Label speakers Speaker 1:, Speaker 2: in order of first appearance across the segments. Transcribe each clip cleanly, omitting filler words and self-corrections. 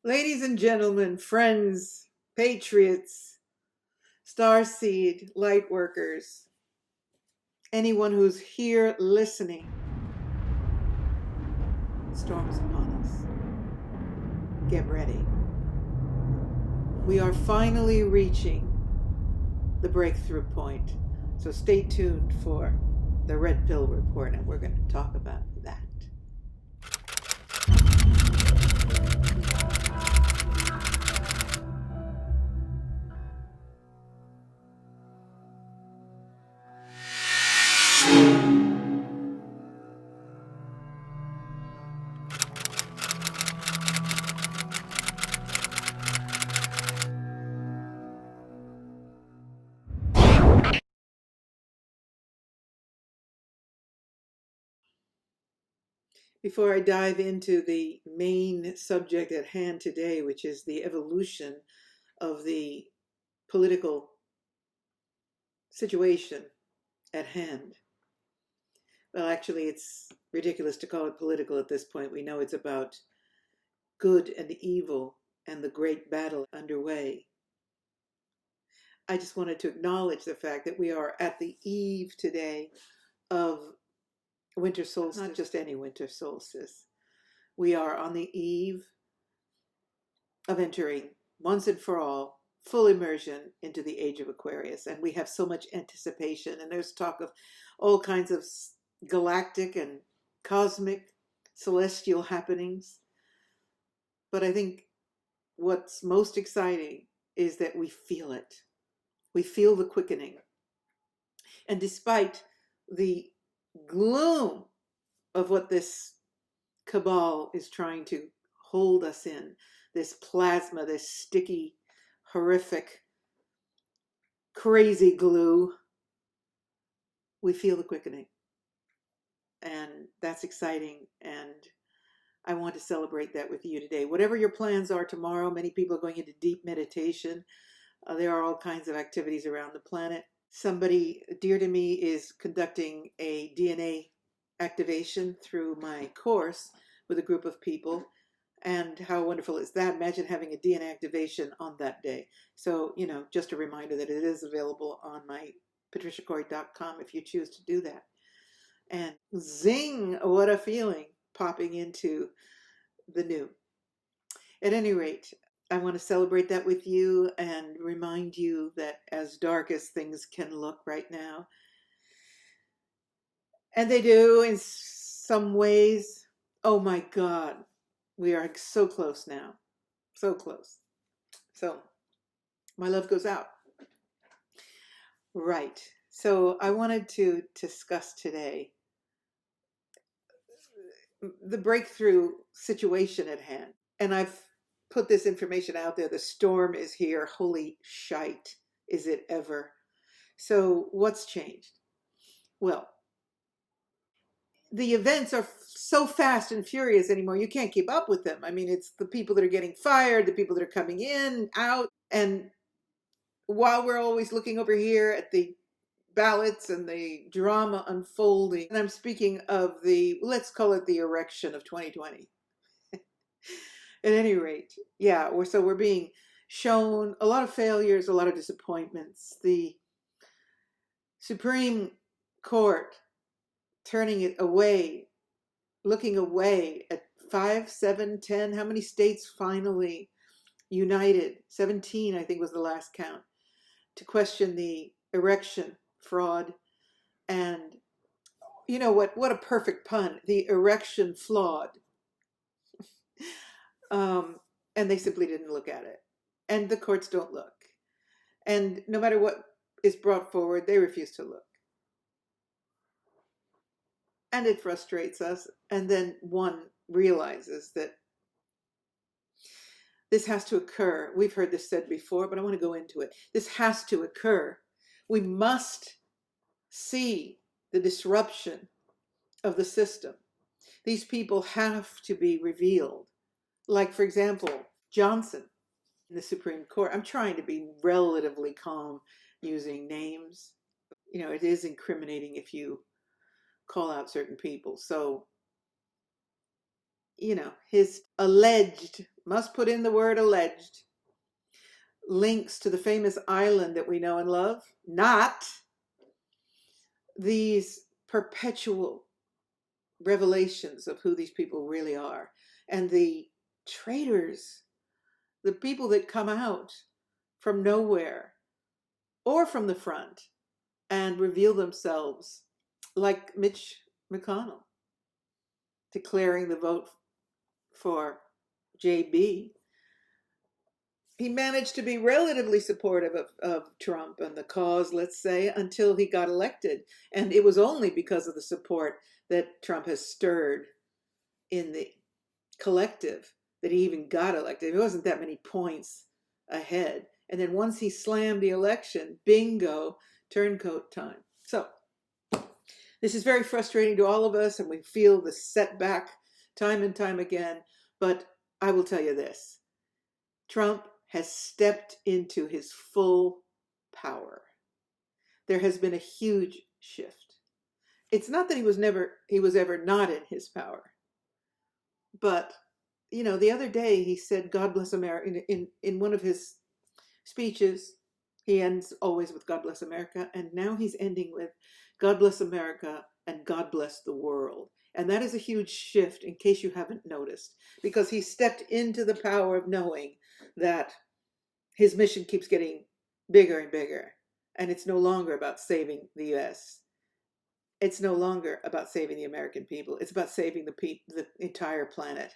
Speaker 1: Ladies and gentlemen, friends, patriots, starseed, light workers, anyone who's here listening, storm is upon us. Get ready. We are finally reaching the breakthrough point. So stay tuned for the Red Pill Report, and we're going to talk about that. Before I dive into the main subject at hand today, which is the evolution of the political situation at hand. Well, actually, it's ridiculous to call it political at this point. We know it's about good and evil and the great battle underway. I just wanted to acknowledge the fact that we are at the eve today of winter solstice, not just any winter solstice. We are on the eve of entering, once and for all, full immersion into the age of Aquarius. And we have so much anticipation. And there's talk of all kinds of galactic and cosmic celestial happenings. But I think what's most exciting is that we feel it. We feel the quickening. And despite the gloom of what this cabal is trying to hold us in, this plasma, this sticky, horrific, crazy glue, we feel the quickening. And that's exciting. And I want to celebrate that with you today. Whatever your plans are tomorrow, many people are going into deep meditation. There are all kinds of activities around the planet. Somebody dear to me is conducting a DNA activation through my course with a group of people. And how wonderful is that? Imagine having a DNA activation on that day. So, just a reminder that it is available on my patriciacori.com if you choose to do that. And zing, what a feeling popping into the new. At any rate, I want to celebrate that with you and remind you that as dark as things can look right now, and they do in some ways, oh my God, we are so close now. So close. So my love goes out. Right. So I wanted to discuss today the breakthrough situation at hand. And I've put this information out there. The storm is here. Holy shite, is it ever? So what's changed? Well, the events are so fast and furious anymore. You can't keep up with them. I mean, it's the people that are getting fired, the people that are coming in, out. And while we're always looking over here at the ballots and the drama unfolding, and I'm speaking of let's call it the erection of 2020. At any rate, yeah, we're being shown a lot of failures, a lot of disappointments. The Supreme Court turning it away, looking away at 5, 7, 10. How many states finally united? 17, I think, was the last count, to question the erection fraud. And you know what a perfect pun, the erection flawed. And they simply didn't look at it. And the courts don't look. And no matter what is brought forward, they refuse to look. And it frustrates us. And then one realizes that this has to occur. We've heard this said before, but I want to go into it. This has to occur. We must see the disruption of the system. These people have to be revealed. Like, for example, Johnson in the Supreme Court. I'm trying to be relatively calm using names. It is incriminating if you call out certain people. So, his alleged must put in the word alleged, links to the famous island that we know and love, not these perpetual revelations of who these people really are. And the traitors, the people that come out from nowhere or from the front and reveal themselves, like Mitch McConnell declaring the vote for JB. He managed to be relatively supportive of Trump and the cause, let's say, until he got elected. And it was only because of the support that Trump has stirred in the collective that he even got elected. It wasn't that many points ahead. And then once he slammed the election, bingo, turncoat time. So this is very frustrating to all of us, and we feel the setback time and time again. But I will tell you this. Trump has stepped into his full power. There has been a huge shift. It's not that he was ever not in his power. But, you know, the other day he said, God bless America. In one of his speeches, he ends always with God bless America. And now he's ending with God bless America and God bless the world. And that is a huge shift, in case you haven't noticed, because he stepped into the power of knowing that his mission keeps getting bigger and bigger. And it's no longer about saving the US. It's no longer about saving the American people. It's about saving the entire planet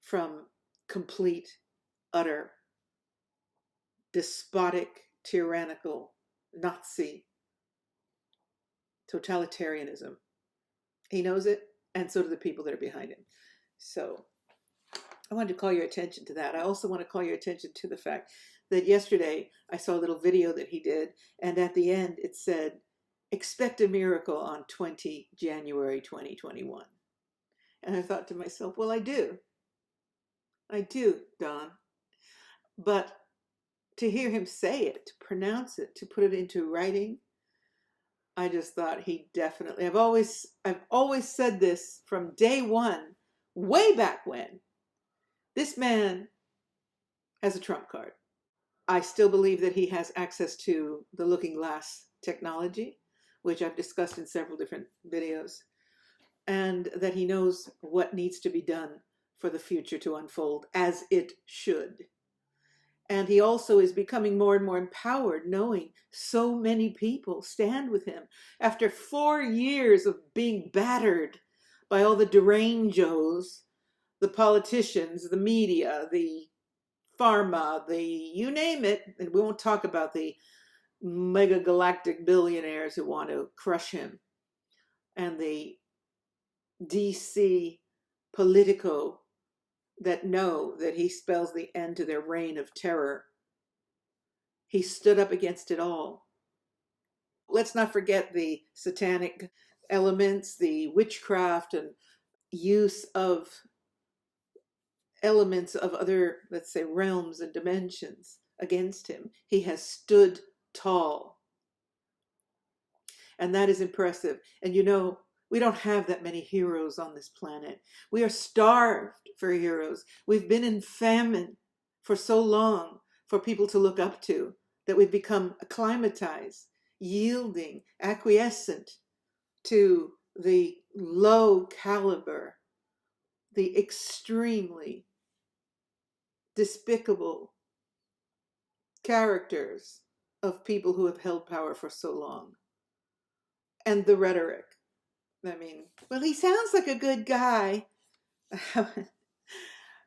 Speaker 1: from complete, utter, despotic, tyrannical, Nazi totalitarianism. He knows it, and so do the people that are behind him. So I wanted to call your attention to that. I also want to call your attention to the fact that yesterday I saw a little video that he did, and at the end it said, expect a miracle on 20 January 2021. And I thought to myself, well, I do, Don. But to hear him say it, to pronounce it, to put it into writing, I just thought he definitely, I've always said this from day one, way back when. This man has a trump card. I still believe that he has access to the looking glass technology, which I've discussed in several different videos, and that he knows what needs to be done for the future to unfold as it should. And he also is becoming more and more empowered, knowing so many people stand with him. After 4 years of being battered by all the derangos, the politicians, the media, the pharma, the you name it, and we won't talk about the mega galactic billionaires who want to crush him, and the DC Politico that know that he spells the end to their reign of terror. He stood up against it all. Let's not forget the satanic elements, the witchcraft and use of elements of other, let's say, realms and dimensions against him. He has stood tall. And that is impressive. And you know, we don't have that many heroes on this planet. We are starved for heroes. We've been in famine for so long for people to look up to that we've become acclimatized, yielding, acquiescent to the low caliber, the extremely despicable characters of people who have held power for so long. And the rhetoric. I mean, well, he sounds like a good guy.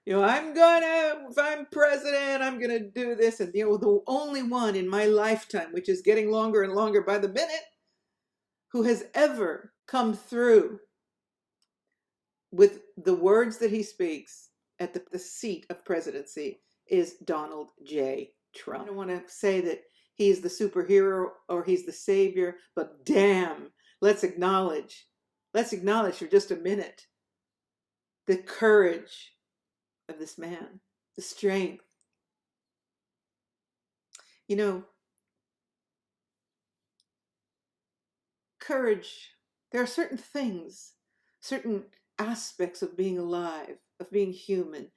Speaker 1: You know, if I'm president, I'm gonna do this. And you know, the only one in my lifetime, which is getting longer and longer by the minute, who has ever come through with the words that he speaks at the seat of presidency is Donald J. Trump. I don't want to say that he's the superhero or he's the savior, but damn, let's acknowledge for just a minute the courage of this man, the strength. You know, courage, there are certain things, certain aspects of being alive, of being human,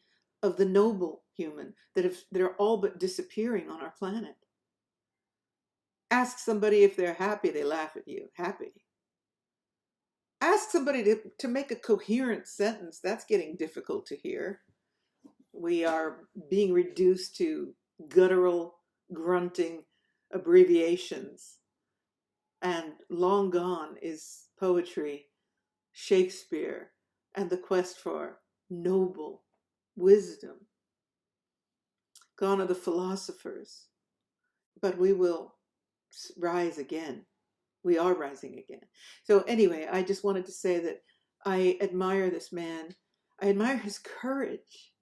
Speaker 1: of the noble human that are all but disappearing on our planet. Ask somebody if they're happy, they laugh at you. Happy. Ask somebody to make a coherent sentence. That's getting difficult to hear. We are being reduced to guttural, grunting abbreviations. And long gone is poetry, Shakespeare, and the quest for noble wisdom. Gone are the philosophers. But we will rise again. We are rising again. So anyway, I just wanted to say that I admire this man. I admire his courage.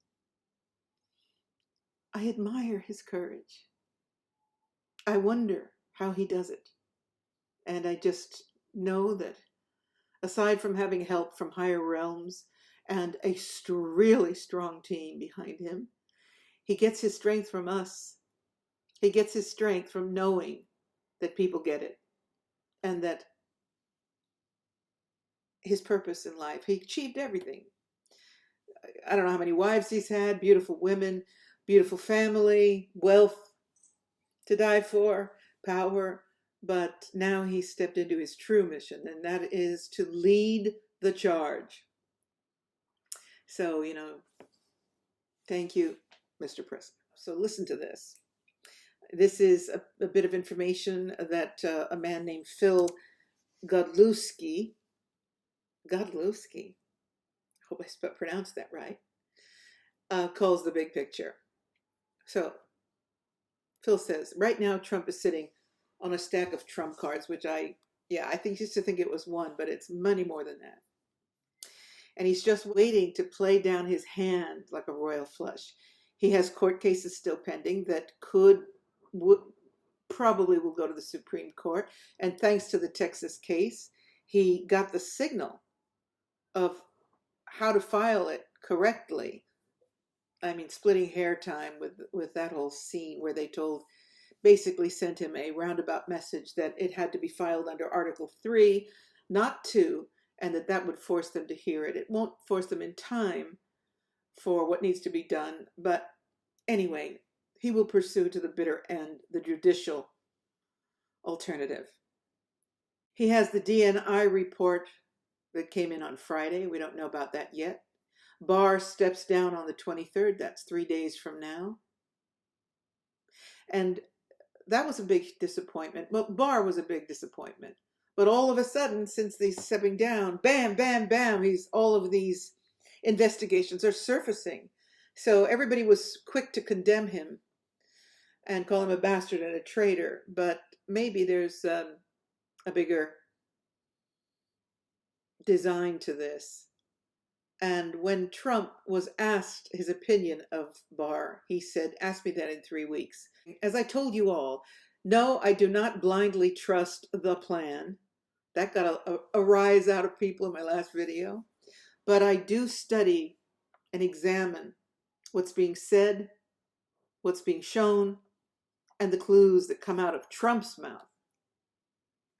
Speaker 1: I admire his courage. I wonder how he does it. And I just know that aside from having help from higher realms and a really strong team behind him, he gets his strength from us. He gets his strength from knowing that people get it and that his purpose in life, he achieved everything. I don't know how many wives he's had, beautiful women, beautiful family, wealth to die for, power, but now he stepped into his true mission, and that is to lead the charge. So, thank you, Mr. President. So listen to this. This is a bit of information that a man named Phil Godlewski, I hope I pronounced that right, calls the big picture. So Phil says, right now Trump is sitting on a stack of trump cards, which I used to think it was one, but it's many more than that. And he's just waiting to play down his hand like a royal flush. He has court cases still pending that probably will go to the Supreme Court. And thanks to the Texas case, he got the signal of how to file it correctly. I mean, splitting hair time with that whole scene where they basically sent him a roundabout message that it had to be filed under Article 3, not 2, and that would force them to hear it. It won't force them in time for what needs to be done, but anyway, he will pursue to the bitter end the judicial alternative. He has the DNI report that came in on Friday. We don't know about that yet. Barr steps down on the 23rd. That's 3 days from now. And that was a big disappointment. Well, Barr was a big disappointment. But all of a sudden, since he's stepping down, bam, bam, bam, all of these investigations are surfacing. So everybody was quick to condemn him and call him a bastard and a traitor. But maybe there's a bigger design to this. And when Trump was asked his opinion of Barr, he said, ask me that in 3 weeks. As I told you all, no, I do not blindly trust the plan. That got a rise out of people in my last video. But I do study and examine what's being said, what's being shown, and the clues that come out of Trump's mouth.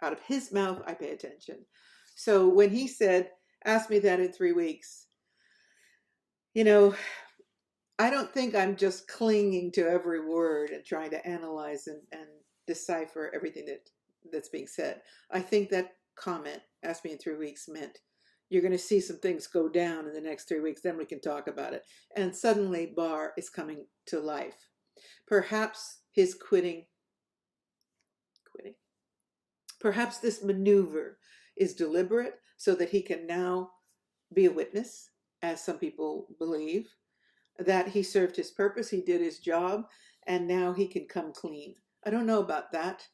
Speaker 1: Out of his mouth, I pay attention. So when he said, ask me that in 3 weeks, I don't think I'm just clinging to every word and trying to analyze and decipher everything that's being said. I think that comment, ask me in 3 weeks, meant you're going to see some things go down in the next 3 weeks, then we can talk about it. And suddenly Barr is coming to life. Perhaps his quitting. Perhaps this maneuver is deliberate so that he can now be a witness, as some people believe, that he served his purpose, he did his job, and now he can come clean. I don't know about that,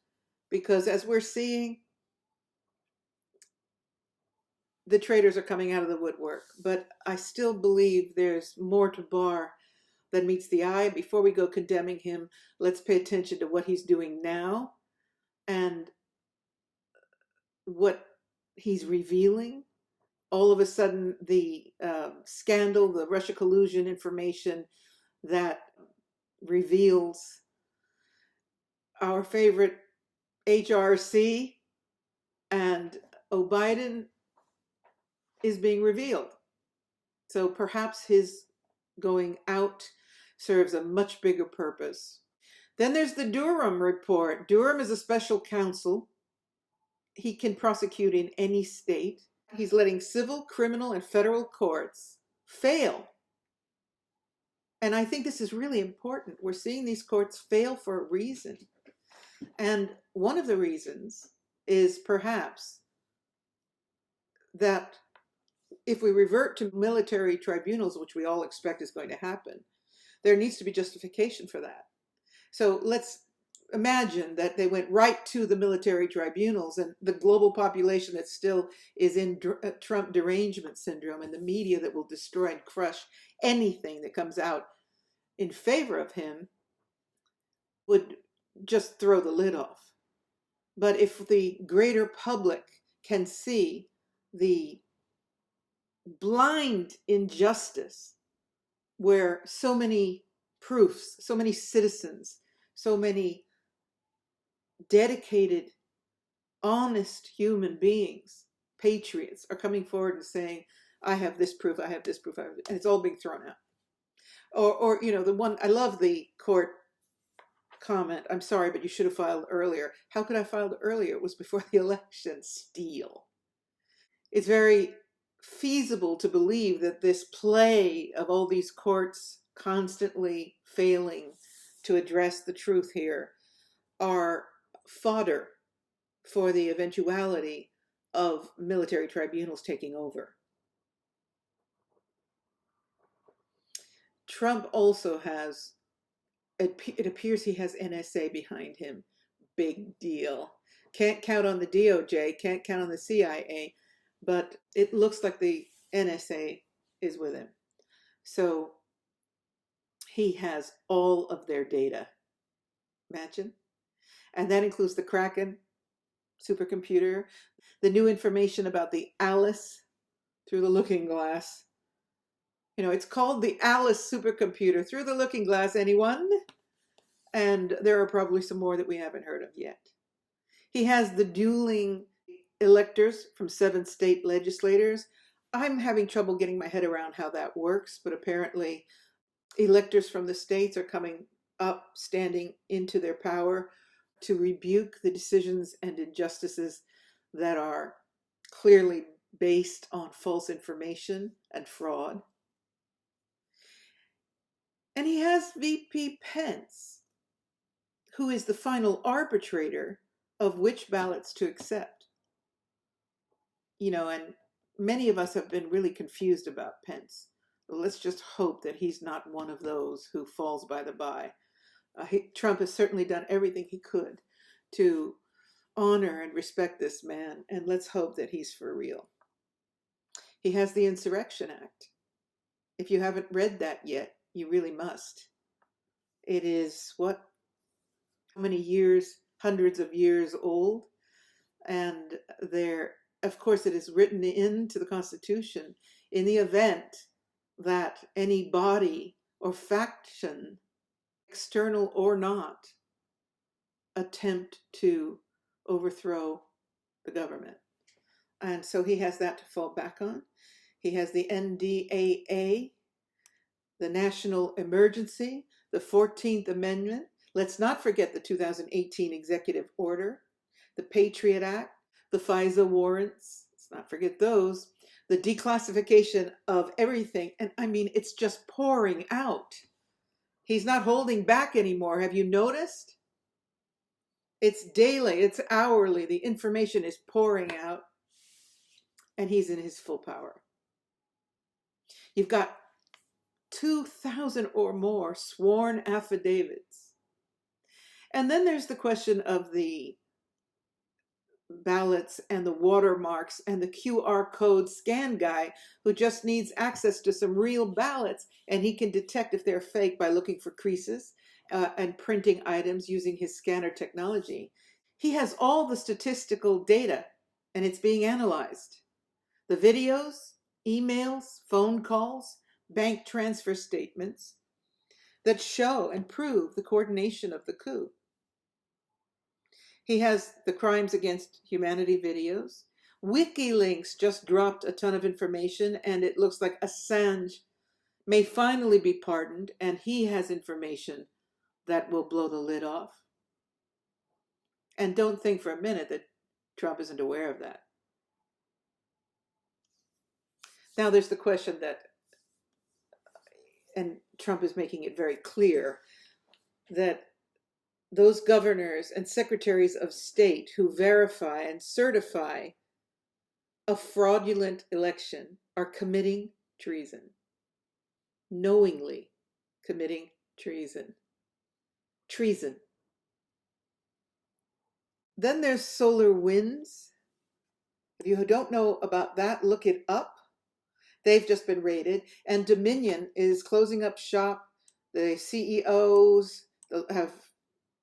Speaker 1: because as we're seeing, the traitors are coming out of the woodwork, but I still believe there's more to Barr than meets the eye. Before we go condemning him, let's pay attention to what he's doing now and what he's revealing. All of a sudden, the scandal, the Russia collusion information that reveals our favorite HRC and Biden is being revealed. So perhaps his going out serves a much bigger purpose. Then there's the Durham report. Durham is a special counsel. He can prosecute in any state. He's letting civil, criminal, and federal courts fail. And I think this is really important. We're seeing these courts fail for a reason. And one of the reasons is perhaps that if we revert to military tribunals, which we all expect is going to happen, there needs to be justification for that. So let's imagine that they went right to the military tribunals, and the global population that still is in Trump derangement syndrome, and the media that will destroy and crush anything that comes out in favor of him would just throw the lid off. But if the greater public can see the blind injustice where so many proofs, so many citizens, so many dedicated, honest human beings, patriots, are coming forward and saying, I have this proof, I have this proof, and it's all being thrown out. Or the one, I love the court comment, I'm sorry, but you should have filed earlier. How could I file earlier? It was before the election. Steal. It's very feasible to believe that this play of all these courts constantly failing to address the truth here are fodder for the eventuality of military tribunals taking over. Trump also has, it appears he has NSA behind him. Big deal. Can't count on the DOJ, can't count on the CIA, but it looks like the NSA is with him. So he has all of their data. Imagine. And that includes the Kraken supercomputer, the new information about the Alice through the looking glass. It's called the Alice supercomputer through the looking glass, anyone? And there are probably some more that we haven't heard of yet. He has the dueling electors from 7 state legislators. I'm having trouble getting my head around how that works, but apparently electors from the states are coming up, standing into their power to rebuke the decisions and injustices that are clearly based on false information and fraud. And he has VP Pence, who is the final arbitrator of which ballots to accept. And many of us have been really confused about Pence. Let's just hope that he's not one of those who falls by the by. Trump has certainly done everything he could to honor and respect this man, and let's hope that he's for real. He has the Insurrection Act. If you haven't read that yet, you really must. It is how many years, hundreds of years old, and of course, it is written into the Constitution in the event that any body or faction, external or not, attempt to overthrow the government. And so he has that to fall back on. He has the NDAA, the National Emergency, the 14th Amendment. Let's not forget the 2018 Executive Order, the Patriot Act, the FISA warrants. Let's not forget those. The declassification of everything. And I mean, it's just pouring out. He's not holding back anymore. Have you noticed? It's daily, it's hourly. The information is pouring out, and he's in his full power. You've got 2,000 or more sworn affidavits. And then there's the question of the ballots and the watermarks and the QR code scan guy who just needs access to some real ballots, and he can detect if they're fake by looking for creases and printing items using his scanner technology. He has all the statistical data, and it's being analyzed. The videos, emails, phone calls, bank transfer statements that show and prove the coordination of the coup. He has the crimes against humanity videos. WikiLeaks just dropped a ton of information, and it looks like Assange may finally be pardoned, and he has information that will blow the lid off. And don't think for a minute that Trump isn't aware of that. Now there's the question that, and Trump is making it very clear, that those governors and secretaries of state who verify and certify a fraudulent election are committing treason, knowingly committing treason. Treason. Then there's solar winds. If you don't know about that, look it up. They've just been raided, and Dominion is closing up shop. The CEOs have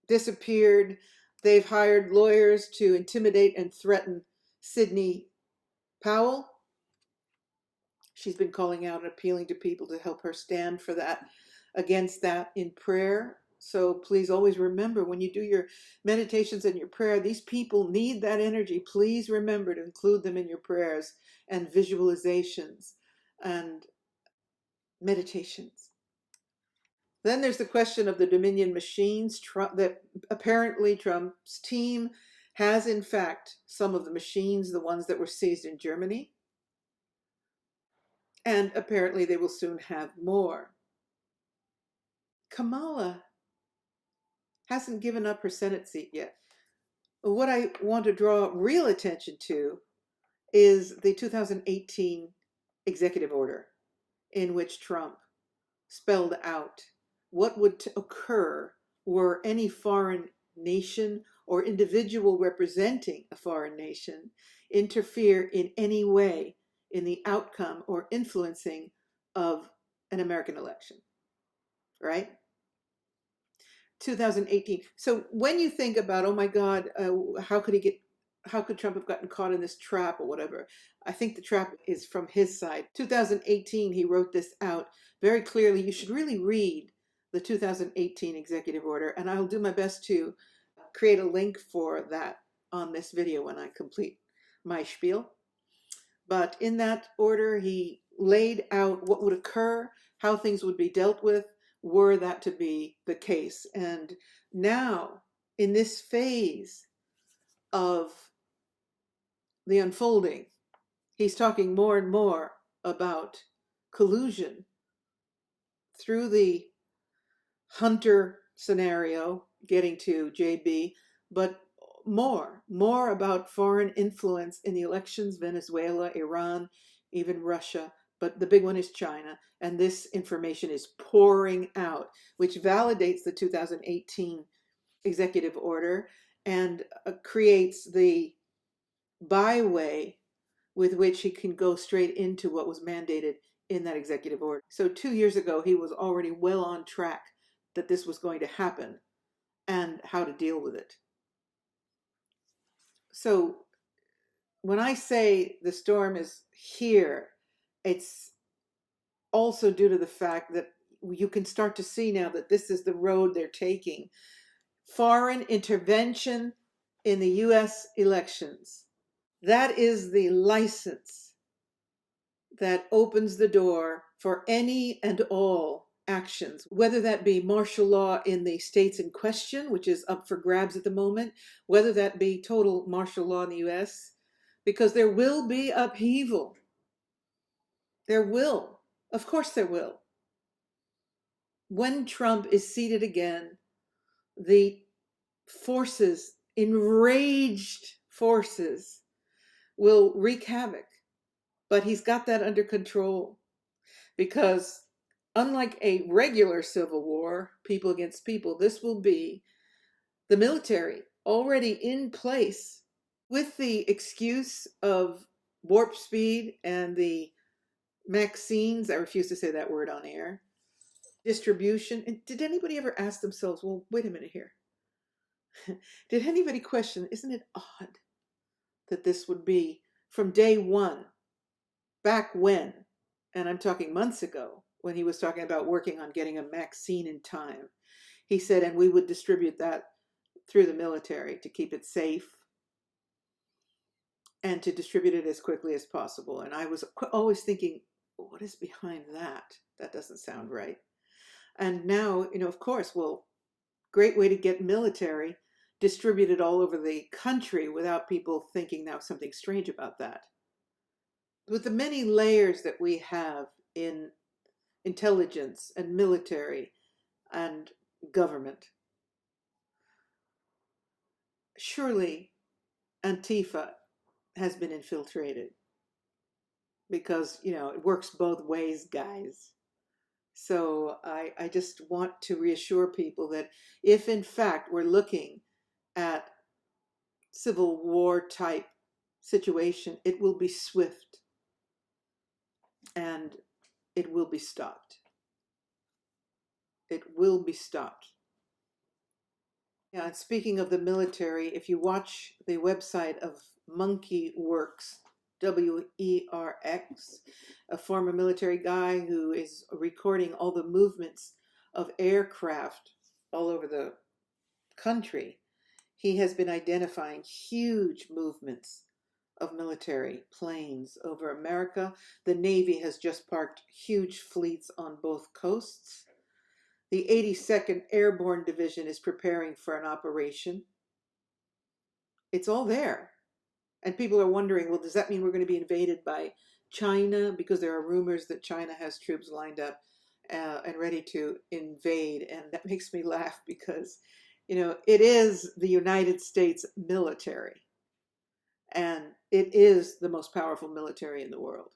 Speaker 1: disappeared. They've hired lawyers to intimidate and threaten Sidney Powell. She's been calling out and appealing to people to help her stand for that, against that in prayer. So please always remember, when you do your meditations and your prayer, these people need that energy. Please remember to include them in your prayers and visualizations and meditations. Then there's the question of the Dominion machines, that apparently Trump's team has in fact some of the machines, the ones that were seized in Germany. And apparently they will soon have more. Kamala hasn't given up her Senate seat yet. What I want to draw real attention to is the 2018 executive order, in which Trump spelled out what would occur were any foreign nation or individual representing a foreign nation interfere in any way in the outcome or influencing of an American election, right? 2018. So when you think about, oh my God, how could Trump have gotten caught in this trap or whatever? I think the trap is from his side. 2018, he wrote this out very clearly. You should really read the 2018 executive order, and I'll do my best to create a link for that on this video when I complete my spiel. But in that order, he laid out what would occur, how things would be dealt with, were that to be the case. And now, in this phase of the unfolding, he's talking more and more about collusion through the Hunter scenario, getting to JB, but more about foreign influence in the elections, Venezuela, Iran, even Russia, but the big one is China. And this information is pouring out, which validates the 2018 executive order and creates the byway with which he can go straight into what was mandated in that executive order. So 2 years ago, he was already well on track that this was going to happen and how to deal with it. So when I say the storm is here, it's also due to the fact that you can start to see now that this is the road they're taking. Foreign intervention in the US elections. That is the license that opens the door for any and all actions, whether that be martial law in the states in question, which is up for grabs at the moment, whether that be total martial law in the US, because there will be upheaval. There will. Of course there will. When Trump is seated again, the forces, enraged forces, will wreak havoc. But he's got that under control, because unlike a regular civil war, people against people, this will be the military already in place with the excuse of warp speed and the vaccines. I refuse to say that word on air. Distribution. And did anybody ever ask themselves, well, wait a minute here. Did anybody question, isn't it odd that this would be from day one, back when, and I'm talking months ago, when he was talking about working on getting a vaccine in time. He said, and we would distribute that through the military to keep it safe and to distribute it as quickly as possible. And I was always thinking, what is behind that? That doesn't sound right. And now, of course, well, great way to get military distributed all over the country without people thinking now something strange about that. With the many layers that we have in intelligence and military and government, surely Antifa has been infiltrated because, it works both ways, guys. So I just want to reassure people that if in fact we're looking at civil war type situation, it will be swift and it will be stopped. It will be stopped. Yeah, and speaking of the military, if you watch the website of Monkey Works, WERX, a former military guy who is recording all the movements of aircraft all over the country, he has been identifying huge movements of military planes over America. The Navy has just parked huge fleets on both coasts. The 82nd Airborne Division is preparing for an operation. It's all there. And people are wondering, well, does that mean we're going to be invaded by China? Because there are rumors that China has troops lined up and ready to invade. And that makes me laugh because, it is the United States military. And it is the most powerful military in the world.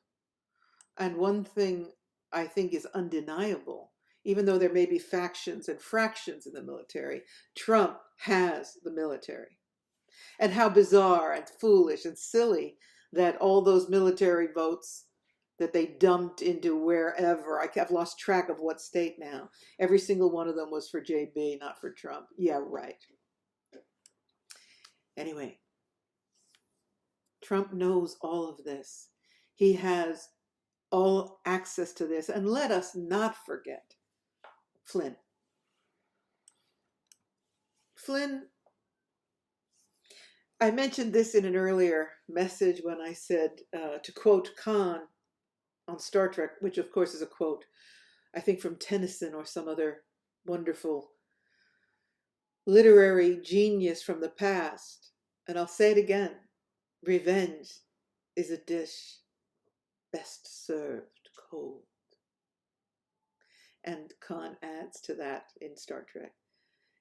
Speaker 1: And one thing I think is undeniable, even though there may be factions and fractions in the military, Trump has the military. And how bizarre and foolish and silly that all those military votes that they dumped into wherever, I've lost track of what state now, every single one of them was for JB, not for Trump. Yeah, right. Anyway, Trump knows all of this. He has all access to this. And let us not forget Flynn. Flynn, I mentioned this in an earlier message when I said, to quote Khan on Star Trek, which of course is a quote, I think from Tennyson or some other wonderful literary genius from the past. And I'll say it again, revenge is a dish best served cold. And Khan adds to that in Star Trek.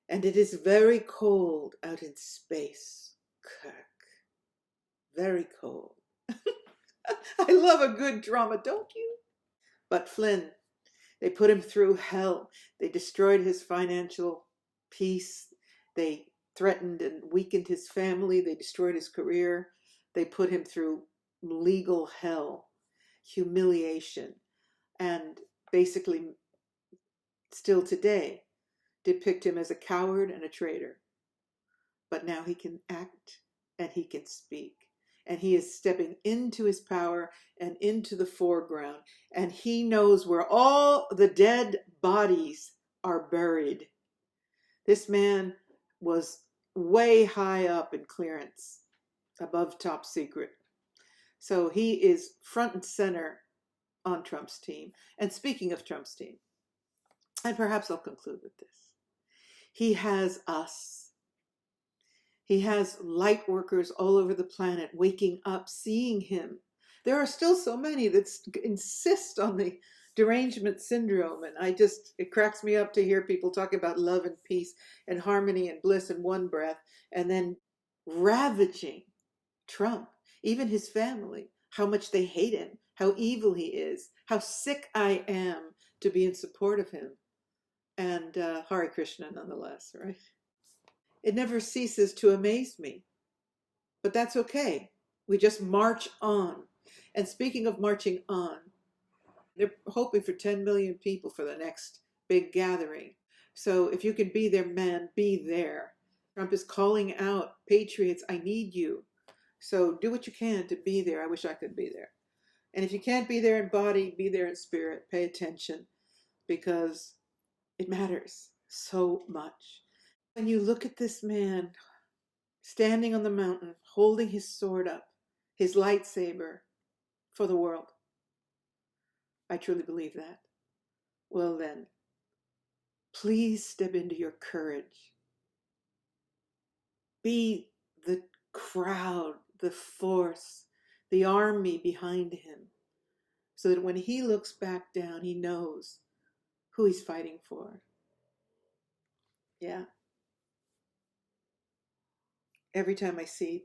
Speaker 1: And it is very cold out in space, Kirk. Very cold. I love a good drama, don't you? But Flynn, they put him through hell. They destroyed his financial peace. They threatened and weakened his family. They destroyed his career. They put him through legal hell, humiliation, and basically still today depict him as a coward and a traitor. But now he can act and he can speak. And he is stepping into his power and into the foreground. And he knows where all the dead bodies are buried. This man was way high up in clearance, above top secret. So he is front and center on Trump's team. And speaking of Trump's team, and perhaps I'll conclude with this, he has us. He has light workers all over the planet waking up, seeing him. There are still so many that insist on the derangement syndrome. And it cracks me up to hear people talk about love and peace and harmony and bliss in one breath, and then ravaging Trump, even his family, how much they hate him, how evil he is, how sick I am to be in support of him. And Hare Krishna nonetheless, right? It never ceases to amaze me. But that's okay. We just march on. And speaking of marching on, they're hoping for 10 million people for the next big gathering. So if you can be there, man, be there. Trump is calling out, patriots, I need you. So do what you can to be there. I wish I could be there. And if you can't be there in body, be there in spirit. Pay attention because it matters so much. When you look at this man standing on the mountain, holding his sword up, his lightsaber for the world, I truly believe that. Well then, please step into your courage. Be the crowd, the force, the army behind him, so that when he looks back down, he knows who he's fighting for. Yeah. Every time I see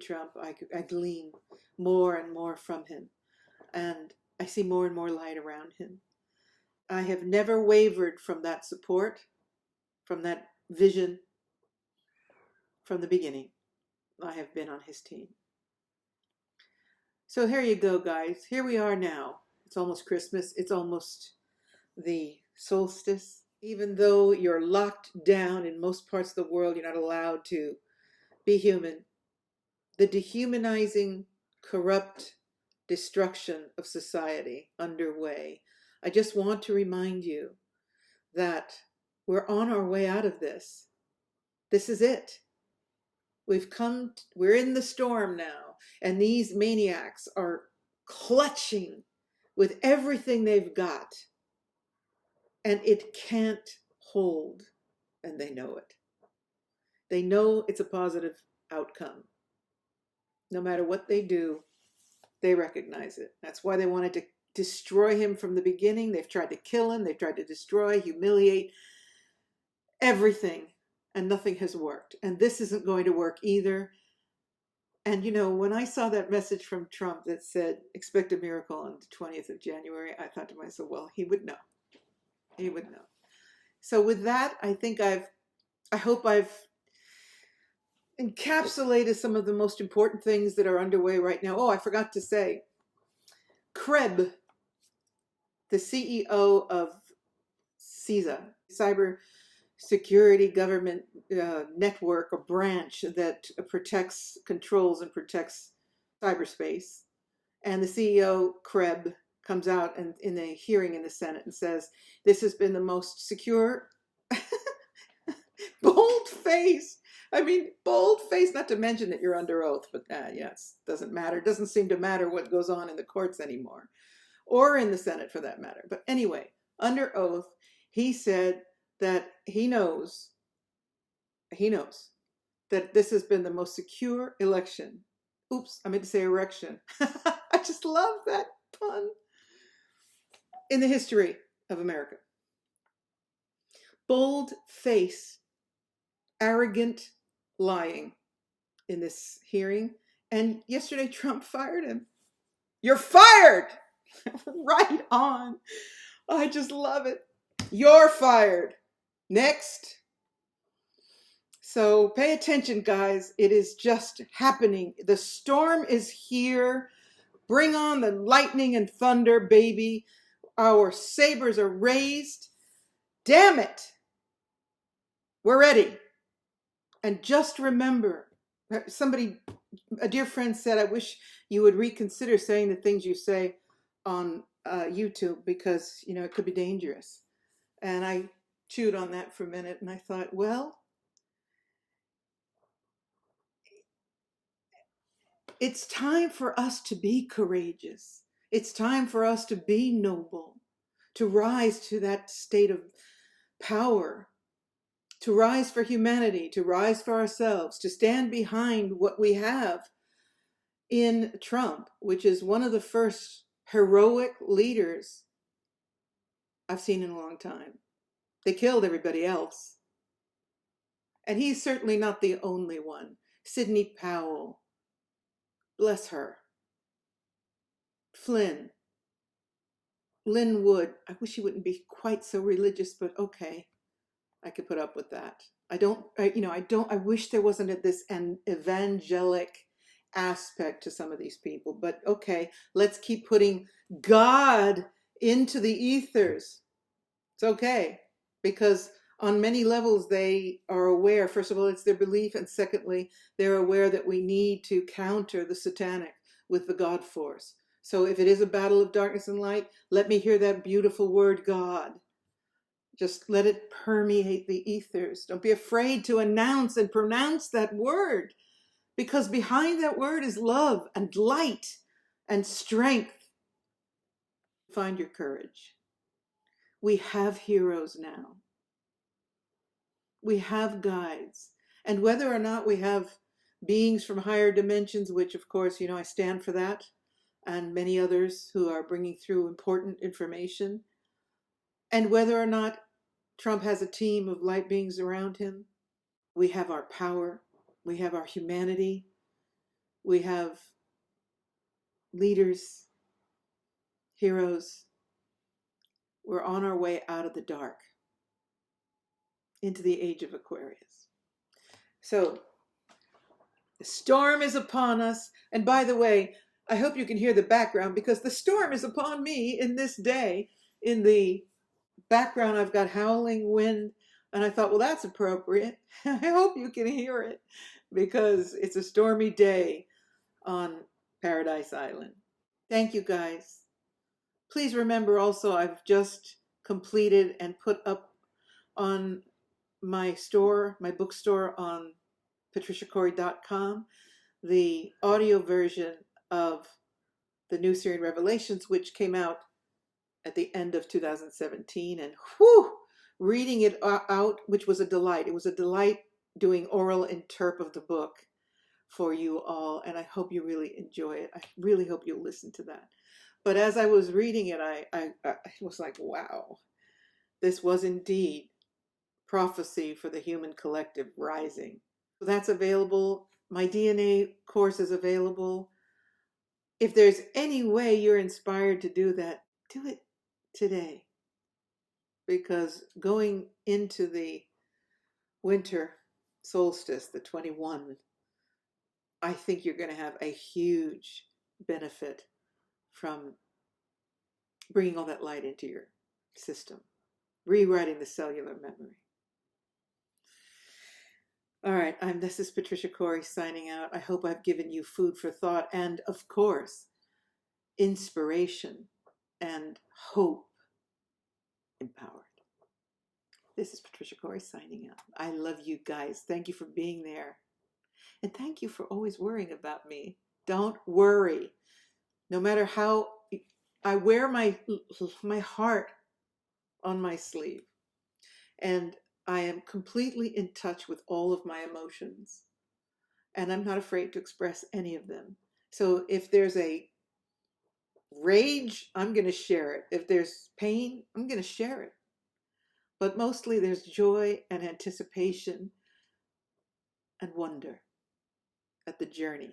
Speaker 1: Trump, I glean more and more from him, and I see more and more light around him. I have never wavered from that support, from that vision, from the beginning. I have been on his team. So here you go, guys. Here we are now. It's almost Christmas. It's almost the solstice. Even though you're locked down in most parts of the world, you're not allowed to be human. The dehumanizing, corrupt destruction of society underway. I just want to remind you that we're on our way out of this. This is it. We're in the storm now, and these maniacs are clutching with everything they've got, and it can't hold, and they know it. They know it's a positive outcome. No matter what they do, they recognize it. That's why they wanted to destroy him from the beginning. They've tried to kill him. They've tried to destroy, humiliate, everything, and nothing has worked. And this isn't going to work either. And you know, when I saw that message from Trump that said, expect a miracle on the 20th of January, I thought to myself, well, he would know. He would know. So with that, I hope I've encapsulated some of the most important things that are underway right now. Oh, I forgot to say, Kreb, the CEO of CISA, Cyber Security Government Network or branch that protects, controls, and protects cyberspace. And the CEO, Kreb, comes out and in a hearing in the Senate and says, this has been the most secure, bold-faced, not to mention that you're under oath, but yes, doesn't matter. It doesn't seem to matter what goes on in the courts anymore, or in the Senate for that matter. But anyway, under oath, he said that he knows that this has been the most secure election. Oops, I meant to say erection. I just love that pun. In the history of America. Bold-faced, arrogant lying in this hearing. And yesterday Trump fired him. You're fired! Right on. I just love it. You're fired. Next. So pay attention, guys. It is just happening. The storm is here. Bring on the lightning and thunder, baby. Our sabers are raised. Damn it. We're ready. And just remember, a dear friend said, I wish you would reconsider saying the things you say on YouTube because, you know, it could be dangerous. And I chewed on that for a minute and I thought, well, it's time for us to be courageous. It's time for us to be noble, to rise to that state of power, to rise for humanity, to rise for ourselves, to stand behind what we have in Trump, which is one of the first heroic leaders I've seen in a long time. They killed everybody else. And he's certainly not the only one. Sidney Powell, bless her. Flynn, Lynn Wood, I wish he wouldn't be quite so religious, but okay, I could put up with that. I wish there wasn't an evangelic aspect to some of these people, but okay, let's keep putting God into the ethers. It's okay, because on many levels they are aware, first of all, it's their belief, and secondly, they're aware that we need to counter the satanic with the God force. So if it is a battle of darkness and light, let me hear that beautiful word, God. Just let it permeate the ethers. Don't be afraid to announce and pronounce that word, because behind that word is love and light and strength. Find your courage. We have heroes now. We have guides. And whether or not we have beings from higher dimensions, which of course, I stand for that, and many others who are bringing through important information, and whether or not Trump has a team of light beings around him, we have our power, we have our humanity, we have leaders, heroes. We're on our way out of the dark into the age of Aquarius. So the storm is upon us. And by the way, I hope you can hear the background, because the storm is upon me in this day. In the background, I've got howling wind. And I thought, well, that's appropriate. I hope you can hear it, because it's a stormy day on Paradise Island. Thank you, guys. Please remember also, I've just completed and put up on my store, my bookstore on patriciacori.com, the audio version of the New Syrian Revelations, which came out at the end of 2017. And reading it out, which was a delight. It was a delight doing oral interp of the book for you all. And I hope you really enjoy it. I really hope you'll listen to that. But as I was reading it, I was like, wow, this was indeed prophecy for the human collective rising. So that's available. My DNA course is available. If there's any way you're inspired to do that, do it today. Because going into the winter solstice, the 21, I think you're going to have a huge benefit from bringing all that light into your system, rewriting the cellular memory. All right, this is Patricia Cori signing out. I hope I've given you food for thought and, of course, inspiration and hope empowered. This is Patricia Cori signing out. I love you guys. Thank you for being there. And thank you for always worrying about me. Don't worry. No matter how I wear my heart on my sleeve, and I am completely in touch with all of my emotions, and I'm not afraid to express any of them. So if there's a rage, I'm going to share it. If there's pain, I'm going to share it. But mostly there's joy and anticipation and wonder at the journey.